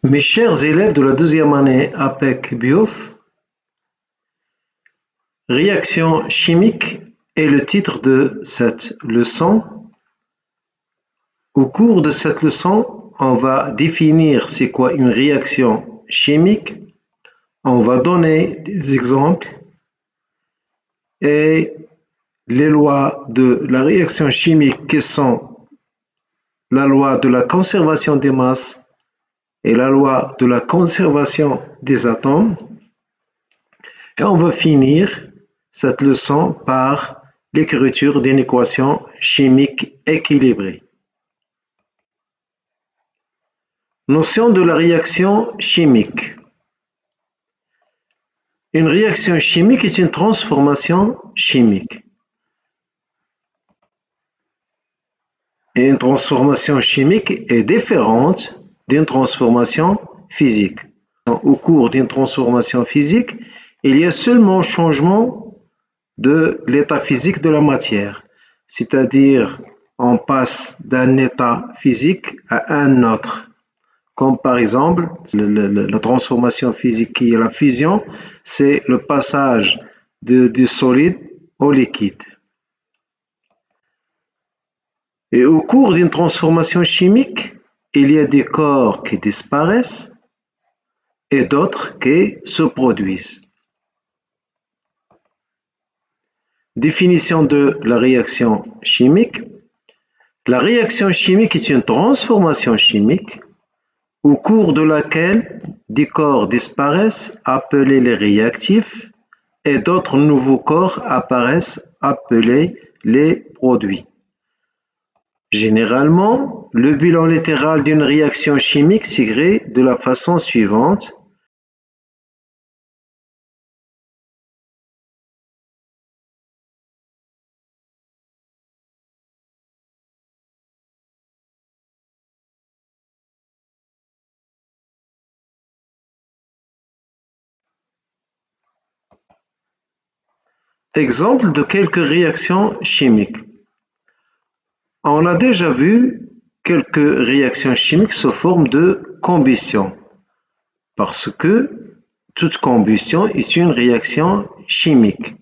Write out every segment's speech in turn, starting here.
Mes chers élèves de la deuxième année APEC BIOF, réaction chimique est le titre de cette leçon. Au cours de cette leçon, on va définir c'est quoi une réaction chimique, on va donner des exemples et les lois de la réaction chimique qui sont la loi de la conservation des masses et la loi de la conservation des atomes. Et on va finir cette leçon par l'écriture d'une équation chimique équilibrée. Notion de la réaction chimique. Une réaction chimique est une transformation chimique. Et une transformation chimique est différente d'une transformation physique. Au cours d'une transformation physique, il y a seulement changement de l'état physique de la matière, c'est-à-dire on passe d'un état physique à un autre, comme par exemple la transformation physique qui est la fusion, c'est le passage du solide au liquide. Et au cours d'une transformation chimique, il y a des corps qui disparaissent et d'autres qui se produisent. Définition de la réaction chimique. La réaction chimique est une transformation chimique au cours de laquelle des corps disparaissent appelés les réactifs et d'autres nouveaux corps apparaissent appelés les produits. Généralement, le bilan littéral d'une réaction chimique s'écrit de la façon suivante. Exemple de quelques réactions chimiques. On a déjà vu quelques réactions chimiques sous forme de combustion, parce que toute combustion est une réaction chimique.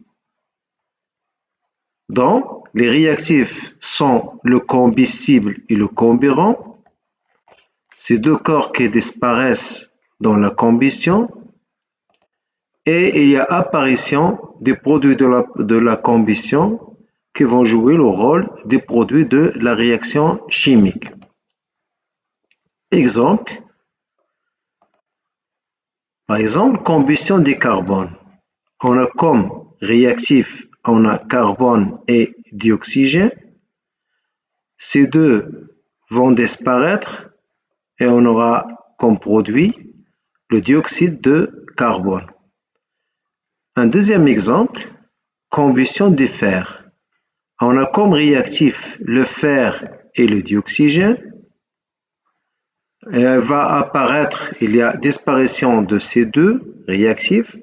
Donc, les réactifs sont le combustible et le carburant. Ces deux corps qui disparaissent dans la combustion. Et il y a apparition des produits de la combustion qui vont jouer le rôle des produits de la réaction chimique. Exemple, par exemple, combustion des carbones. On a comme réactif, on a carbone et dioxygène. Ces deux vont disparaître et on aura comme produit le dioxyde de carbone. Un deuxième exemple, combustion du fer. On a comme réactif le fer et le dioxygène. Et il va apparaître, il y a disparition de ces deux réactifs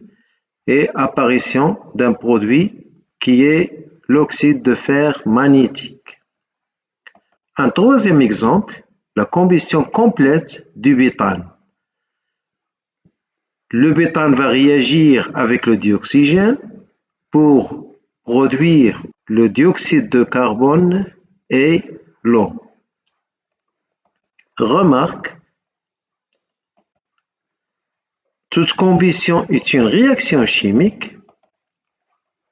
et apparition d'un produit qui est l'oxyde de fer magnétique. Un troisième exemple, la combustion complète du bétane. Le bétane va réagir avec le dioxygène pour produire le dioxyde de carbone et l'eau. Remarque, toute combustion est une réaction chimique,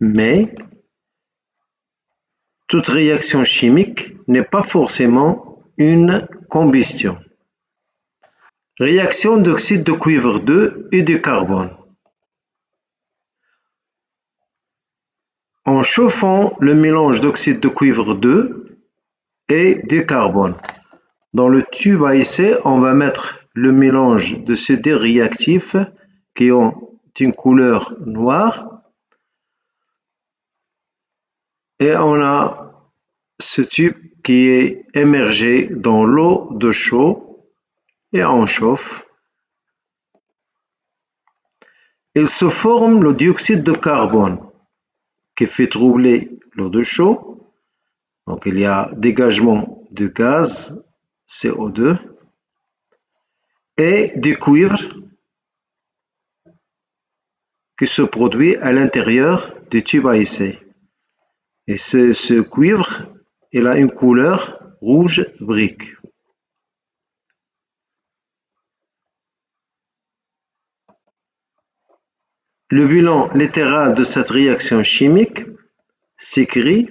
mais toute réaction chimique n'est pas forcément une combustion. Réaction d'oxyde de cuivre 2 et de carbone. En chauffant le mélange d'oxyde de cuivre 2 et de carbone. Dans le tube à essai, on va mettre le mélange de ces deux réactifs qui ont une couleur noire. Et on a ce tube qui est émergé dans l'eau de chaud et on chauffe. Il se forme le dioxyde de carbone qui fait troubler l'eau de chaud. Donc il y a dégagement de gaz CO2. et du cuivre qui se produit à l'intérieur du tube à essai. Et ce cuivre, il a une couleur rouge brique. Le bilan littéral de cette réaction chimique s'écrit.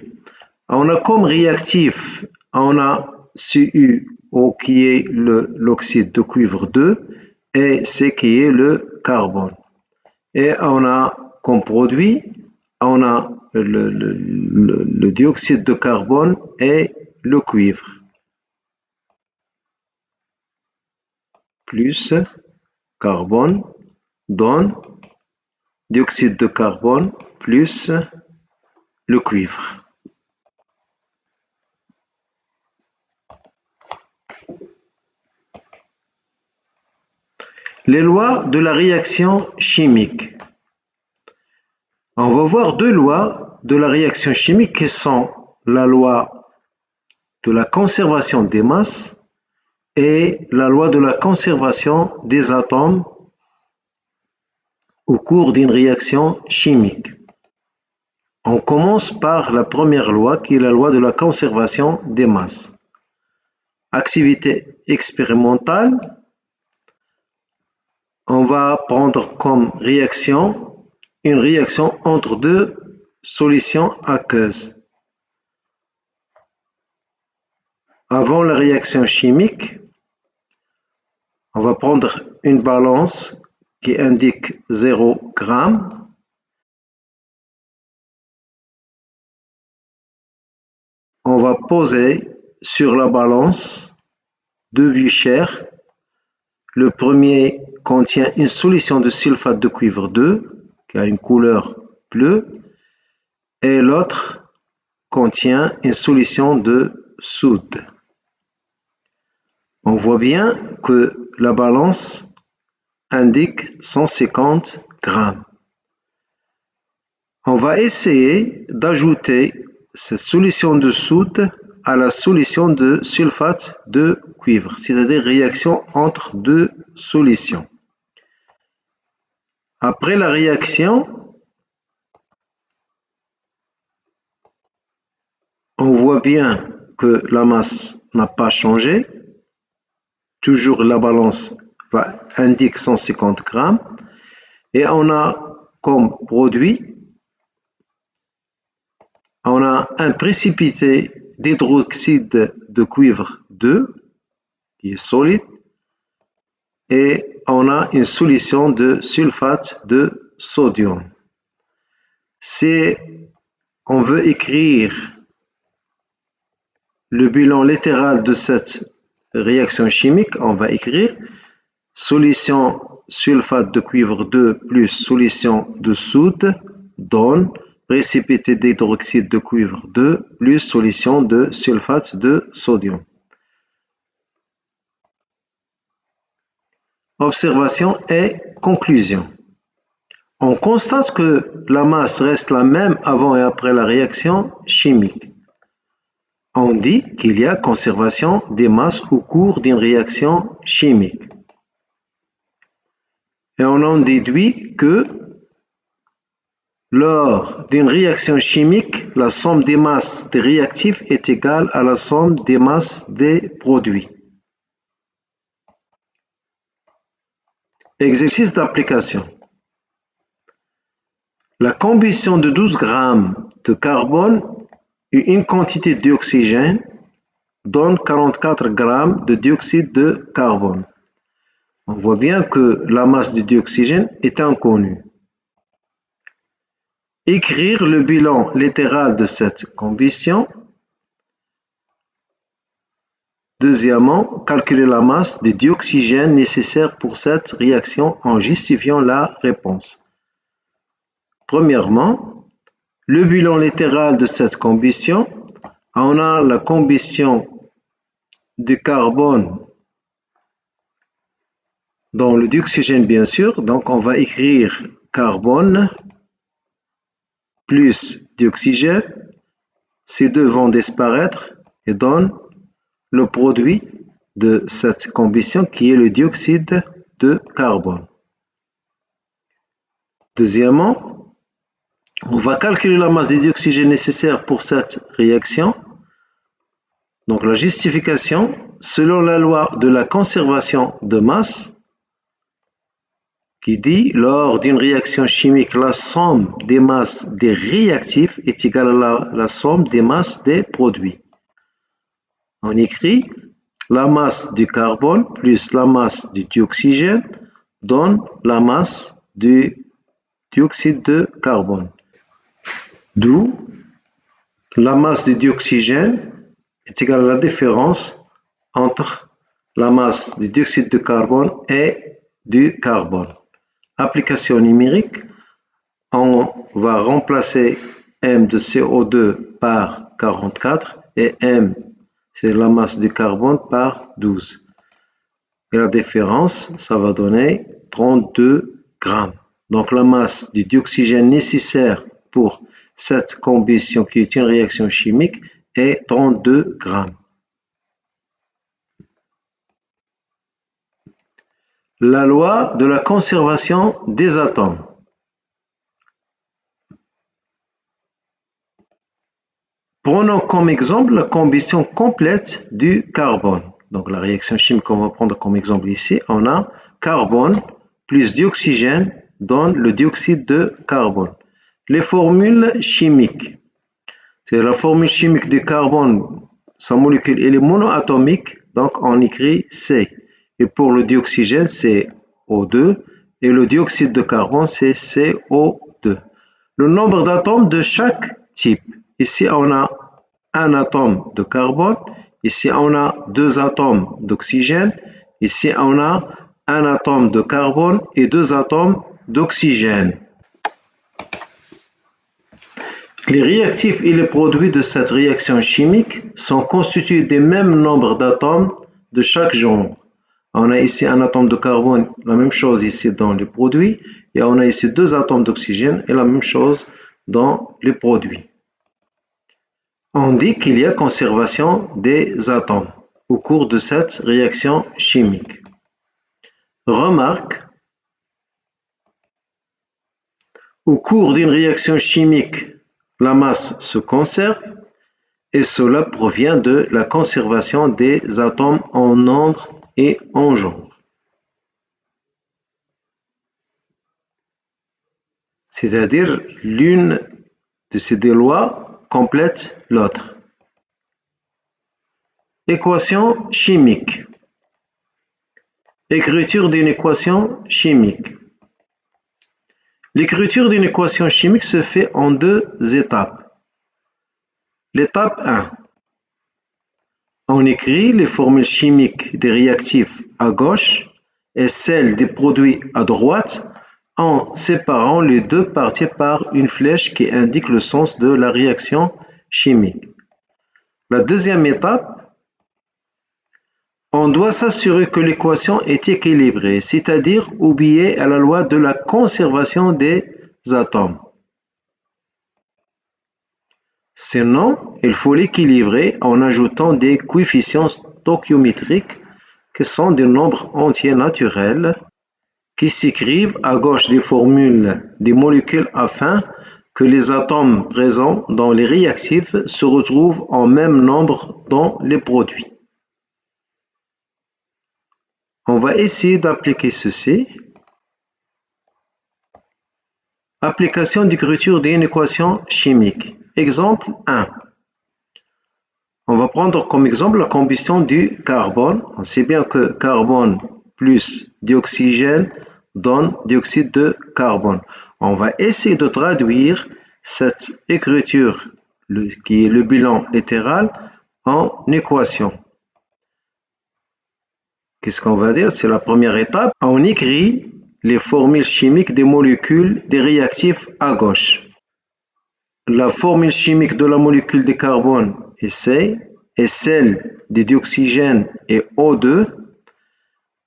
On a comme réactif, on a CuO qui est l'oxyde de cuivre 2 et C qui est le carbone. Et on a comme produit, on a le dioxyde de carbone et le cuivre. Plus carbone donne dioxyde de carbone plus le cuivre. Les lois de la réaction chimique. On va voir deux lois de la réaction chimique qui sont la loi de la conservation des masses et la loi de la conservation des atomes au cours d'une réaction chimique. On commence par la première loi qui est la loi de la conservation des masses. Activité expérimentale, on va prendre comme réaction une réaction entre deux solutions aqueuses. Avant la réaction chimique, on va prendre une balance qui indique 0 g. On va poser sur la balance deux bichères. Le premier contient une solution de sulfate de cuivre 2 qui a une couleur bleue et l'autre contient une solution de soude. On voit bien que la balance indique 150 g. On va essayer d'ajouter cette solution de soude à la solution de sulfate de cuivre, c'est-à-dire réaction entre deux solutions. Après la réaction, on voit bien que la masse n'a pas changé. Toujours la balance indique 150 g. Et on a comme produit, on a un précipité d'hydroxyde de cuivre 2 qui est solide et on a une solution de sulfate de sodium. Si on veut écrire le bilan littéral de cette réaction chimique, on va écrire solution sulfate de cuivre 2 plus solution de soude donne précipité d'hydroxyde de cuivre 2 plus solution de sulfate de sodium. Observation et conclusion. On constate que la masse reste la même avant et après la réaction chimique. On dit qu'il y a conservation des masses au cours d'une réaction chimique. Et on en déduit que lors d'une réaction chimique, la somme des masses des réactifs est égale à la somme des masses des produits. Exercice d'application. La combustion de 12 g de carbone et une quantité d'oxygène donne 44 g de dioxyde de carbone. On voit bien que la masse du dioxygène est inconnue. Écrire le bilan littéral de cette combustion. Deuxièmement, calculer la masse de dioxygène nécessaire pour cette réaction en justifiant la réponse. Premièrement, le bilan littéral de cette combustion, on a la combustion du carbone dans le dioxygène bien sûr, donc on va écrire carbone plus dioxygène, ces deux vont disparaître et donnent le produit de cette combustion qui est le dioxyde de carbone. Deuxièmement, on va calculer la masse de dioxygène nécessaire pour cette réaction. Donc la justification, selon la loi de la conservation de masse, qui dit lors d'une réaction chimique, la somme des masses des réactifs est égale à la somme des masses des produits. On écrit la masse du carbone plus la masse du dioxygène donne la masse du dioxyde de carbone. D'où la masse du dioxygène est égale à la différence entre la masse du dioxyde de carbone et du carbone. Application numérique, on va remplacer M de CO2 par 44 et M, c'est la masse du carbone, par 12. Et la différence, ça va donner 32 grammes. Donc la masse du dioxygène nécessaire pour cette combustion qui est une réaction chimique est 32 grammes. La loi de la conservation des atomes. Prenons comme exemple la combustion complète du carbone. Donc la réaction chimique qu'on va prendre comme exemple ici, on a carbone plus dioxygène donne le dioxyde de carbone. Les formules chimiques. C'est la formule chimique du carbone, sa molécule elle est monoatomique, donc on écrit C. Et pour le dioxygène, c'est O2 et le dioxyde de carbone, c'est CO2. Le nombre d'atomes de chaque type. Ici, on a un atome de carbone. Ici, on a deux atomes d'oxygène. Ici, on a un atome de carbone et deux atomes d'oxygène. Les réactifs et les produits de cette réaction chimique sont constitués des mêmes nombres d'atomes de chaque genre. On a ici un atome de carbone, la même chose ici dans les produits, et on a ici deux atomes d'oxygène et la même chose dans les produits. On dit qu'il y a conservation des atomes au cours de cette réaction chimique. Remarque, au cours d'une réaction chimique, la masse se conserve et cela provient de la conservation des atomes en nombre et en genre. C'est-à-dire l'une de ces deux lois complète l'autre. Équation chimique. Écriture d'une équation chimique. L'écriture d'une équation chimique se fait en deux étapes. L'étape 1. On écrit les formules chimiques des réactifs à gauche et celles des produits à droite en séparant les deux parties par une flèche qui indique le sens de la réaction chimique. La deuxième étape, on doit s'assurer que l'équation est équilibrée, c'est-à-dire obéir à la loi de la conservation des atomes. Sinon, il faut l'équilibrer en ajoutant des coefficients stoichiométriques qui sont des nombres entiers naturels qui s'écrivent à gauche des formules des molécules afin que les atomes présents dans les réactifs se retrouvent en même nombre dans les produits. On va essayer d'appliquer ceci. Application d'écriture d'une équation chimique. Exemple 1. On va prendre comme exemple la combustion du carbone. On sait bien que carbone plus dioxygène donne dioxyde de carbone. On va essayer de traduire cette écriture, qui est le bilan littéral, en équation. Qu'est-ce qu'on va dire? C'est la première étape. On écrit les formules chimiques des molécules des réactifs à gauche. La formule chimique de la molécule de carbone est C et celle de dioxygène est O2.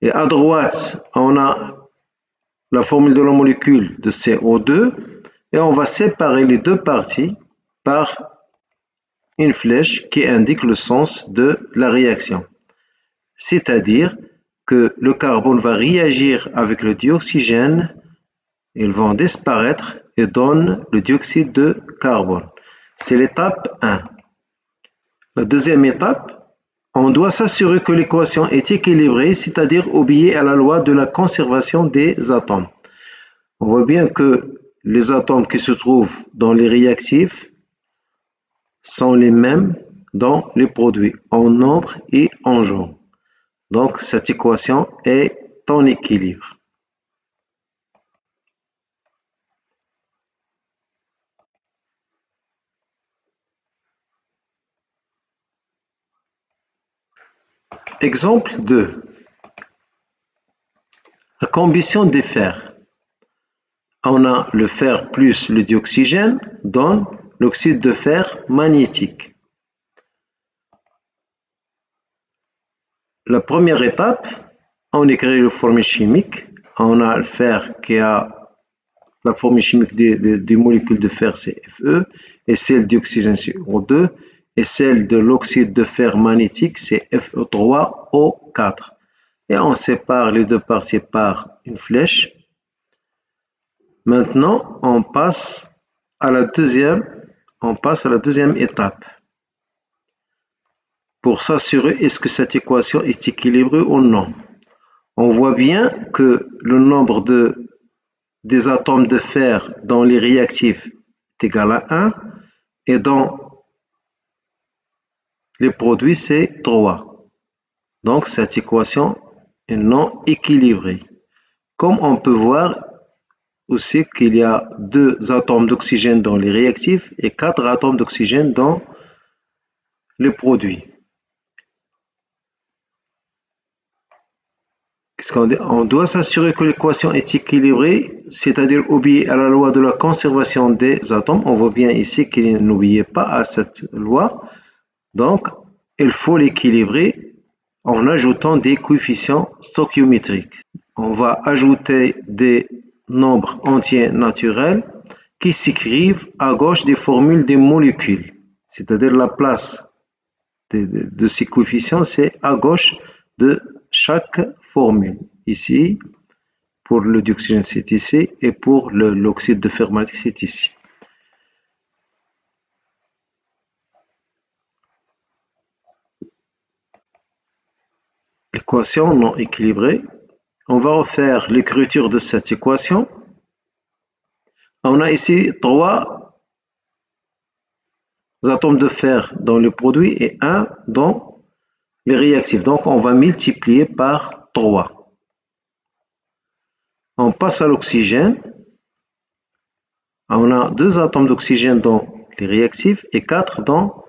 Et à droite, on a la formule de la molécule de CO2 et on va séparer les deux parties par une flèche qui indique le sens de la réaction. c'est-à-dire que le carbone va réagir avec le dioxygène, ils vont disparaître et donnent le dioxyde de carbone. C'est l'étape 1. La deuxième étape, on doit s'assurer que l'équation est équilibrée, c'est-à-dire obéir à la loi de la conservation des atomes. On voit bien que les atomes qui se trouvent dans les réactifs sont les mêmes dans les produits, en nombre et en genre. Donc, cette équation est en équilibre. Exemple 2. La combustion des fers. On a le fer plus le dioxygène donne l'oxyde de fer magnétique. La première étape, on écrit la formule chimique. On a le fer qui a la formule chimique des molécules de fer, c'est Fe, et celle d'oxygène, c'est O2, et celle de l'oxyde de fer magnétique, c'est Fe3O4. Et on sépare les deux parties par une flèche. Maintenant, on passe à la deuxième étape pour s'assurer est-ce que cette équation est équilibrée ou non. On voit bien que le nombre des atomes de fer dans les réactifs est égal à 1 et dans les produits c'est 3. Donc cette équation est non équilibrée. Comme on peut voir aussi qu'il y a 2 atomes d'oxygène dans les réactifs et 4 atomes d'oxygène dans les produits. Qu'est-ce qu'on dit? On doit s'assurer que l'équation est équilibrée, c'est-à-dire obéir à la loi de la conservation des atomes. On voit bien ici qu'il n'obéit pas à cette loi. Donc, il faut l'équilibrer en ajoutant des coefficients stoichiométriques. On va ajouter des nombres entiers naturels qui s'écrivent à gauche des formules des molécules. C'est-à-dire la place de ces coefficients, c'est à gauche de chaque formule. Ici, pour le dioxygène, c'est ici, et pour l'oxyde de fer magnétique, c'est ici. L'équation non équilibrée. On va refaire l'écriture de cette équation. On a ici 3 atomes de fer dans le produit et 1 dans les réactifs. Donc, on va multiplier par 3. On passe à l'oxygène. On a 2 atomes d'oxygène dans les réactifs et 4 dans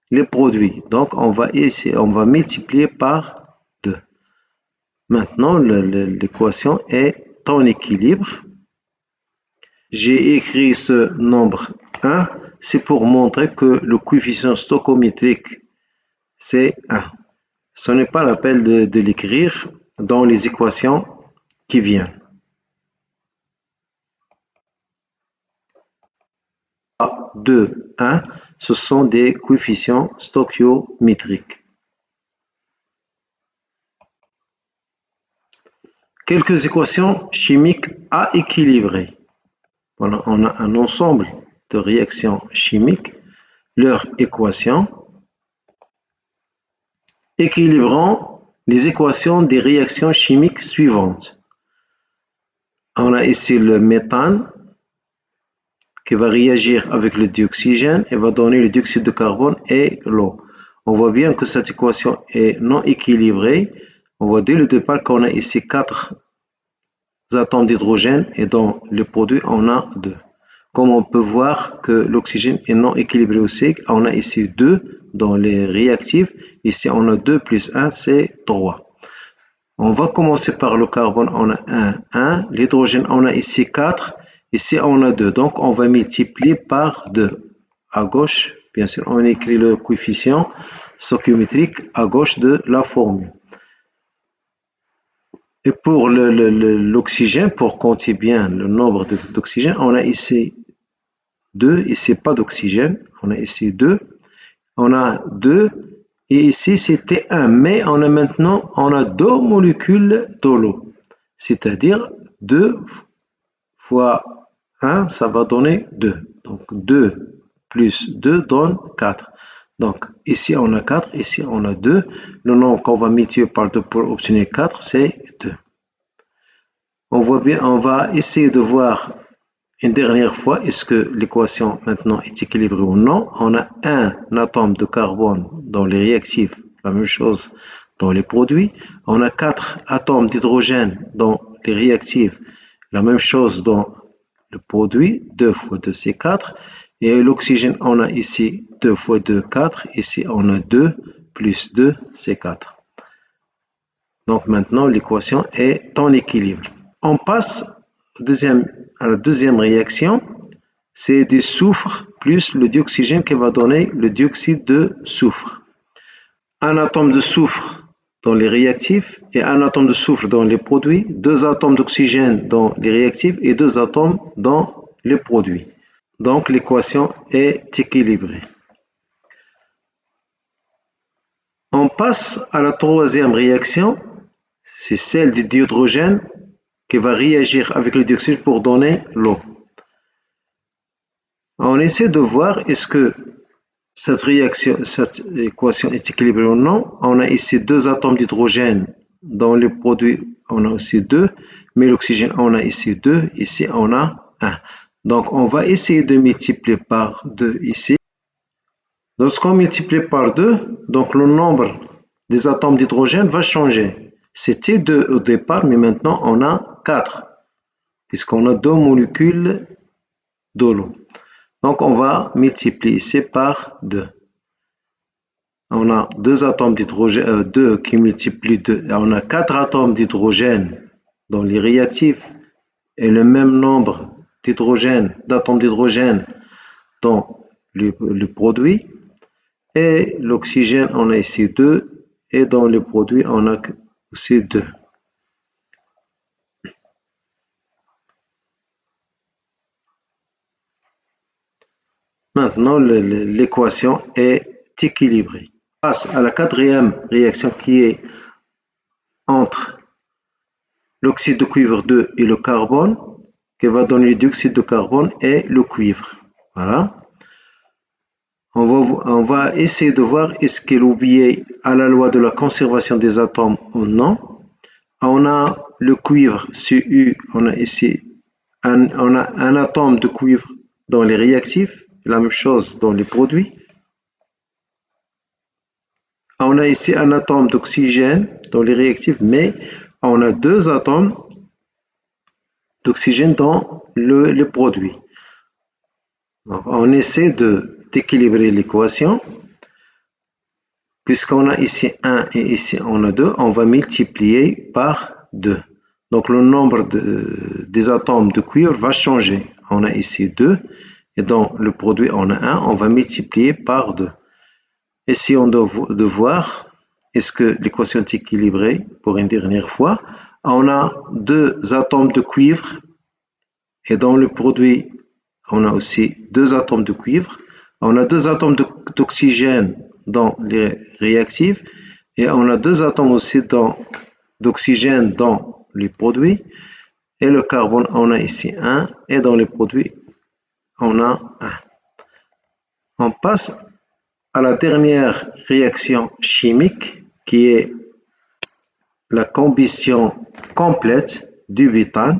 les produits. Donc, on va multiplier par 2. Maintenant, l'équation est en équilibre. J'ai écrit ce nombre 1, c'est pour montrer que le coefficient stoichiométrique, c'est 1. Ce n'est pas la peine de l'écrire dans les équations qui viennent. 2, 1, ce sont des coefficients stoichiométriques. Quelques équations chimiques à équilibrer. Voilà, on a un ensemble de réactions chimiques, leurs équations, équilibrant les équations des réactions chimiques suivantes. On a ici le méthane qui va réagir avec le dioxygène et va donner le dioxyde de carbone et l'eau. On voit bien que cette équation est non équilibrée. On voit dès le départ qu'on a ici 4 atomes d'hydrogène et dans le produit on a 2. Comme on peut voir que l'oxygène est non équilibré aussi, on a ici 2 dans les réactifs. Ici on a 2 plus 1, c'est 3. On va commencer par le carbone, on a 1. L'hydrogène, on a ici 4. Ici on a 2. Donc on va multiplier par 2. À gauche, bien sûr, on écrit le coefficient stoichiométrique à gauche de la formule. Et pour l'oxygène, pour compter bien le nombre d'oxygène, on a ici 2, ici pas d'oxygène, on a ici 2, on a 2, Et ici, c'était 1. Mais on a 2 molécules de l'eau. C'est-à-dire 2 fois 1, ça va donner 2. Donc 2 plus 2 donne 4. Donc ici, on a 4. Ici, on a 2. Le nombre qu'on va multiplier par 2 pour obtenir 4, c'est 2. On voit bien, on va essayer de voir une dernière fois, est-ce que l'équation maintenant est équilibrée ou non. On a un atome de carbone dans les réactifs, la même chose dans les produits. On a 4 atomes d'hydrogène dans les réactifs, la même chose dans le produit. 2 fois 2, c'est 4. Et l'oxygène, on a ici 2 fois 2, 4. Ici, on a 2 plus 2, c'est 4. Donc maintenant, l'équation est en équilibre. On passe à la deuxième réaction, c'est du soufre plus le dioxygène qui va donner le dioxyde de soufre. Un atome de soufre dans les réactifs et un atome de soufre dans les produits, 2 atomes d'oxygène dans les réactifs et 2 atomes dans les produits. Donc l'équation est équilibrée. On passe à la troisième réaction, c'est celle du dihydrogène qui va réagir avec le dioxyde pour donner l'eau. On essaie de voir est-ce que cette équation est équilibrée ou non. On a ici 2 atomes d'hydrogène. Dans les produits, on a aussi 2. Mais l'oxygène, on a ici 2. Ici, on a 1. Donc, on va essayer de multiplier par 2 ici. Lorsqu'on multiplie par 2, donc le nombre des atomes d'hydrogène va changer. C'était 2 au départ, mais maintenant, on a 4. Puisqu'on a 2 molécules de l'eau. Donc, on va multiplier ici par 2. On a 2 atomes d'hydrogène, 2 qui multiplient 2. On a 4 atomes d'hydrogène dans les réactifs et le même nombre d'atomes d'hydrogène dans le produit. Et l'oxygène, on a ici 2. Et dans le produit, on a aussi 2. Maintenant, l'équation est équilibrée. On passe à la quatrième réaction qui est entre l'oxyde de cuivre 2 et le carbone, qui va donner le dioxyde de carbone et le cuivre. Voilà. On va essayer de voir est-ce qu'elle obéit à la loi de la conservation des atomes ou non. On a le cuivre Cu, on a ici on a un atome de cuivre dans les réactifs, la même chose dans les produits. On a ici un atome d'oxygène dans les réactifs, mais on a 2 atomes d'oxygène dans le produit. Donc, on essaie d'équilibrer l'équation. Puisqu'on a ici 1 et ici on a 2, on va multiplier par 2. Donc le nombre des atomes de cuivre va changer. On a ici 2 et dans le produit on a 1, on va multiplier par 2. Essayons de voir est-ce que l'équation est équilibrée pour une dernière fois. On a 2 atomes de cuivre et dans le produit on a aussi 2 atomes de cuivre. On a 2 atomes d'oxygène dans les réactifs et on a 2 atomes aussi d'oxygène dans les produits. Et le carbone, on a ici 1 et dans les produits, on a 1. On passe à la dernière réaction chimique qui est la combustion complète du butane.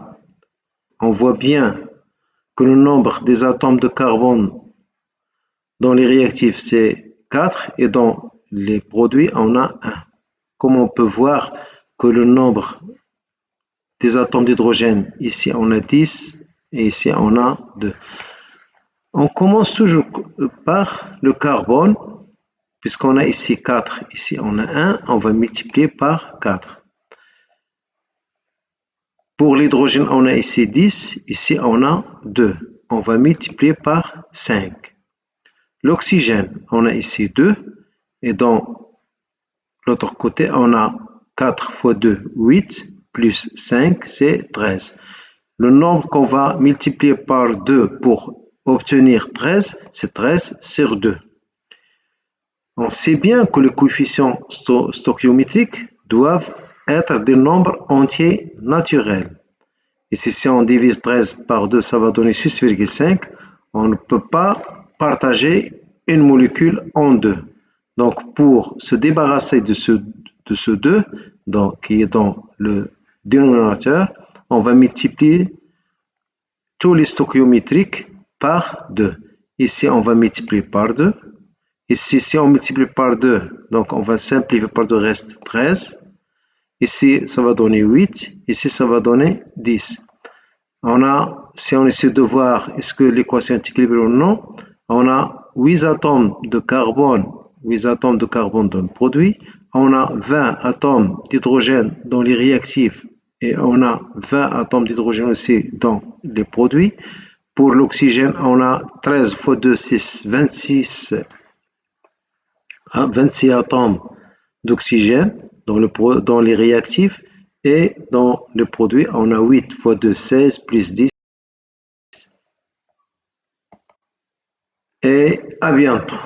On voit bien que le nombre des atomes de carbone dans les réactifs c'est 4 et dans les produits on a 1. Comme on peut voir que le nombre des atomes d'hydrogène, ici on a 10 et ici on a 2. On commence toujours par le carbone, puisqu'on a ici 4, ici on a 1, on va multiplier par 4. Pour l'hydrogène, on a ici 10, ici on a 2. On va multiplier par 5. L'oxygène, on a ici 2, et dans l'autre côté, on a 4 fois 2, 8, plus 5, c'est 13. Le nombre qu'on va multiplier par 2 pour obtenir 13, c'est 13 sur 2. On sait bien que les coefficients stoichiométriques doivent être des nombres entiers naturels. Et si on divise 13 par 2, ça va donner 6,5. On ne peut pas partager une molécule en deux. Donc, pour se débarrasser de ce 2, qui est dans le dénominateur, on va multiplier tous les stoichiométriques par 2. Ici, on va multiplier par 2. Ici, si on multiplie par 2, donc on va simplifier par 2, reste 13. Ici, ça va donner 8. Ici, ça va donner 10. Si on essaie de voir est-ce que l'équation est équilibrée ou non, on a 8 atomes de carbone, dans le produit, on a 20 atomes d'hydrogène dans les réactifs et on a 20 atomes d'hydrogène aussi dans les produits. Pour l'oxygène, on a 13 fois 2, 6, 26 atomes d'oxygène dans les réactifs et dans le produit, on a 8 fois 2, 16 plus 10. Et à bientôt.